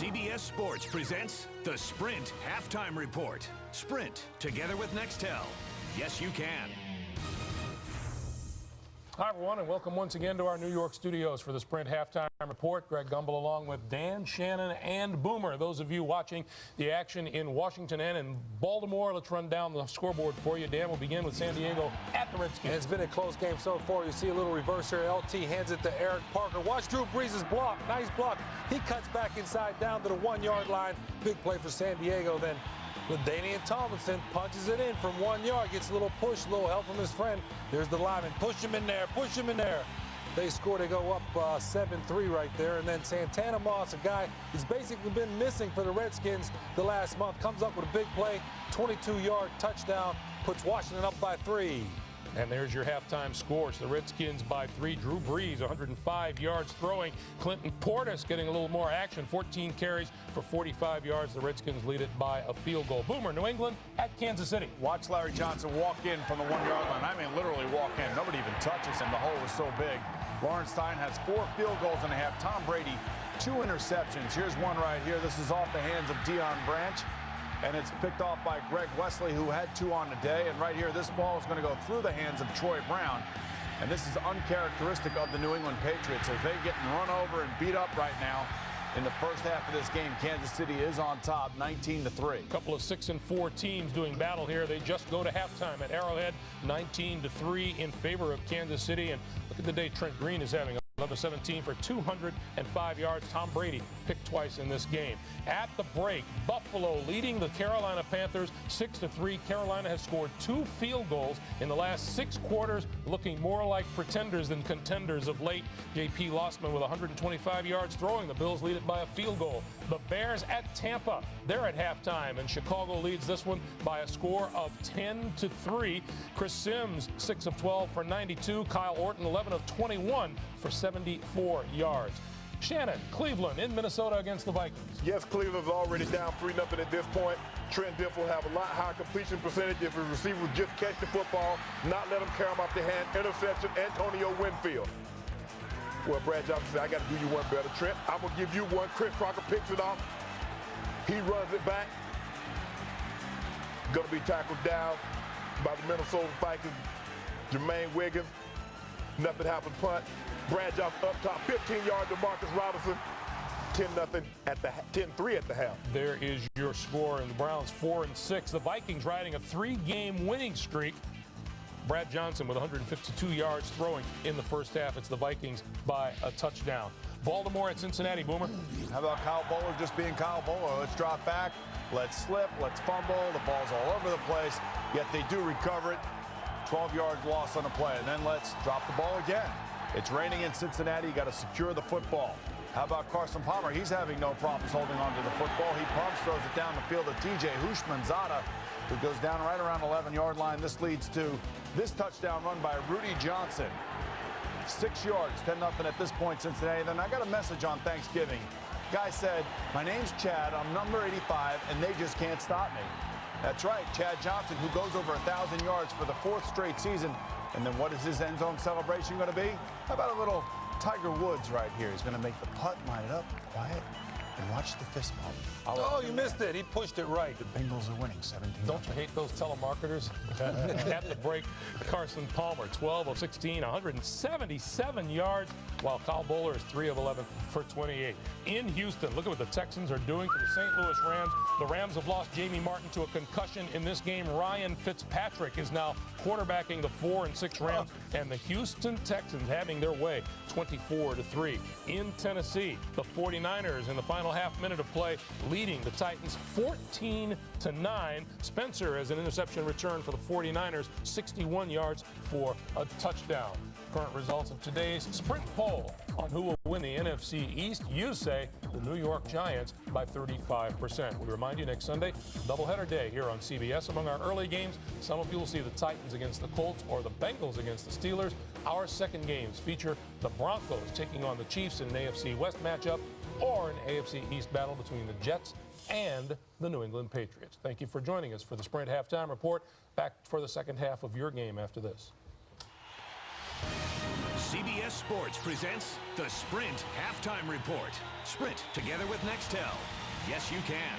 CBS Sports presents the Sprint Halftime Report. Sprint, together with Nextel. Yes, you can. Hi, everyone, and welcome once again to our New York studios for the Sprint Halftime Report. Greg Gumbel along with Dan, Shannon, and Boomer. Those of you watching the action in Washington and in Baltimore, let's run down the scoreboard for you. Dan, we'll begin with San Diego at the Redskins. And it's been a close game so far. You see a little reverse here. LT hands it to Eric Parker. Watch Drew Brees' block. Nice block. He cuts back inside down to the 1-yard line. Big play for San Diego. Then LaDainian Tomlinson punches it in from 1 yard, gets a little push, a little help from his friend. There's the lineman. Push him in there, push him in there. They score, they go up 7-3 right there. And then Santana Moss, a guy who's basically been missing for the Redskins the last month, comes up with a big play, 22-yard touchdown, puts Washington up by 3. And there's your halftime scores. The Redskins by 3. Drew Brees, 105 yards throwing. Clinton Portis getting a little more action. 14 carries for 45 yards. The Redskins lead it by a field goal. Boomer, New England at Kansas City. Watch Larry Johnson walk in from the 1-yard line. I mean, literally walk in. Nobody even touches him. The hole is so big. Lawrence Stein has 4 field goals and a half. Tom Brady, 2 interceptions. Here's one right here. This is off the hands of Deion Branch. And it's picked off by Greg Wesley, who had 2 on the day. And right here, this ball is going to go through the hands of Troy Brown. And this is uncharacteristic of the New England Patriots as they getting run over and beat up right now. In the first half of this game, Kansas City is on top, 19-3. A couple of 6-4 teams doing battle here. They just go to halftime at Arrowhead, 19-3 in favor of Kansas City. And look at the day Trent Green is having. Another 17 for 205 yards. Tom Brady picked twice in this game. At the break, Buffalo leading the Carolina Panthers 6-3. Carolina has scored 2 field goals in the last 6 quarters, looking more like pretenders than contenders of late. J.P. Lossman with 125 yards throwing. The Bills lead it by a field goal. The Bears at Tampa. They're at halftime, and Chicago leads this one by a score of 10-3. Chris Sims, 6 of 12 for 92. Kyle Orton, 11 of 21 for 74 yards. Shannon, Cleveland in Minnesota against the Vikings. Yes, Cleveland's already down 3-0 at this point. Trent Dilfer will have a lot higher completion percentage if his receiver would just catch the football, not let him carry him off the hand. Interception, Antonio Winfield. Well, Brad Johnson said, I got to do you one better, Trent. I'm going to give you one. Chris Crocker picks it off. He runs it back. Going to be tackled down by the Minnesota Vikings. Jermaine Wiggins. Nothing happened, punt. Brad Johnson up top, 15 yards to Marcus Robinson. 10-0 at the 10-3 at the half. There is your score, and the Browns 4-6. The Vikings riding a 3-game winning streak. Brad Johnson with 152 yards throwing in the first half. It's the Vikings by a touchdown. Baltimore at Cincinnati, Boomer. How about Kyle Bowler just being Kyle Bowler? Let's drop back, let's slip, let's fumble. The ball's all over the place, yet they do recover it. 12-yard loss on the play, and then let's drop the ball again. It's raining in Cincinnati. You got to secure the football. How about Carson Palmer? He's having no problems holding on to the football. He pumps, throws it down the field to T.J. Houshmandzadeh, who goes down right around the 11-yard line. This leads to this touchdown run by Rudy Johnson. 6 yards, 10-0 at this point, Cincinnati. Then I got a message on Thanksgiving. Guy said, my name's Chad, I'm number 85, and they just can't stop me. That's right, Chad Johnson, who goes over 1,000 yards for the 4th straight season. And then what is his end zone celebration going to be? How about a little Tiger Woods right here? He's going to make the putt, line it up, quiet, and watch the fist bump. Oh, you missed it. He pushed it right. The Bengals are winning 17. Don't you hate those telemarketers? At the break, Carson Palmer, 12 of 16, 177 yards, while Kyle Bowler is 3 of 11 for 28. In Houston, look at what the Texans are doing to the St. Louis Rams. The Rams have lost Jamie Martin to a concussion in this game. Ryan Fitzpatrick is now quarterbacking the 4-6 Rams, and the Houston Texans having their way 24-3. In Tennessee, the 49ers in the final half minute of play leading the Titans 14-9. Spencer has an interception return for the 49ers, 61 yards for a touchdown. Current results of today's sprint poll on who will win the NFC East. You say the New York Giants by 35%. We remind you next Sunday, doubleheader day here on CBS. Among our early games, some of you will see the Titans against the Colts or the Bengals against the Steelers. Our second games feature the Broncos taking on the Chiefs in an AFC West matchup or an AFC East battle between the Jets and the New England Patriots. Thank you for joining us for the Sprint Halftime Report. Back for the second half of your game after this. CBS Sports presents the Sprint Halftime Report. Sprint together with Nextel. Yes, you can.